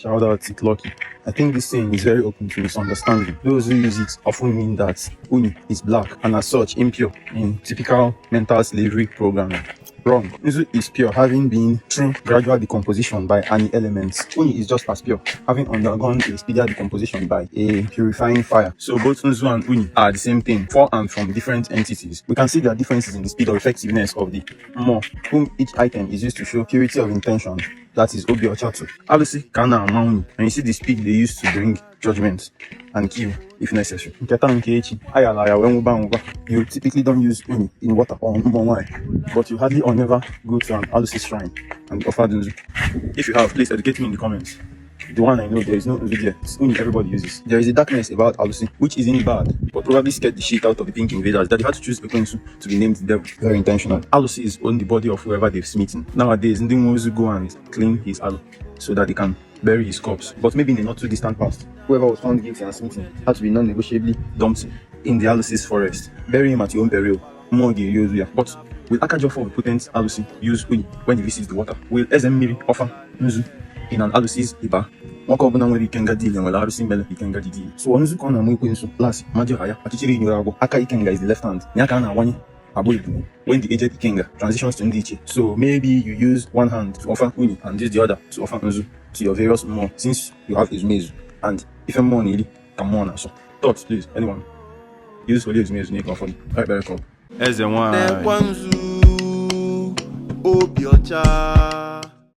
Shout out to Lucky. I think this saying is very open to misunderstanding. Those who use it often mean that Unyi is black and as such impure in typical mental slavery programming. Wrong. Nzu is pure, having been through gradual decomposition by any elements. Unyi is just as pure, having undergone a speedier decomposition by a purifying fire. So both Nzu and Unyi are the same thing, for and from different entities. We can see their differences in the speed or effectiveness of the more, whom each item is used to show purity of intention. That is Obi Ochatu. Alusi, Kana, and Mauni. And you see the speed they use to bring judgment and kill if necessary. You typically don't use Unyi in water or wine, but you hardly or never go to an Alusi shrine and offer Dunzu. If you have, please educate me in the comments. The one I know, there is no video. It's Unyi everybody uses. There is a darkness about Alusi, which isn't bad, but probably scared the shit out of the pink invaders that they had to choose Ekwensu to be named the devil. Very intentional. Alusi is on the body of whoever they've smitten. Nowadays, Ndimozu go and clean his Alu so that they can bury his corpse. But maybe in a not too distant past, whoever was found guilty and smitten had to be non-negotiably dumped in the Alusi's forest. Bury him at your own peril. But will Akajiofo, the potent Alusi, use Unyi when he visits the water? Will Ezemmiri offer Nzu in an Alusi's Iba? Ikenga deal and Alusi Mele Ikenga deal. So Nzu Kona Mukwensu, last Majo Haya, Atichiri Nurago, Aka Ikenga is the left hand. Nyakana Wani Abolibu. When the aged Ikenga transitions to Ndiche. So maybe you use one hand to offer Unyi and use the other to offer Nzu to your various more, since you have Izumezu. And if I'm more needy, come on. So thoughts, please, anyone. Use Holy Izumezu Nick for you. Right, very cool. Eze Unyi Obi Ocha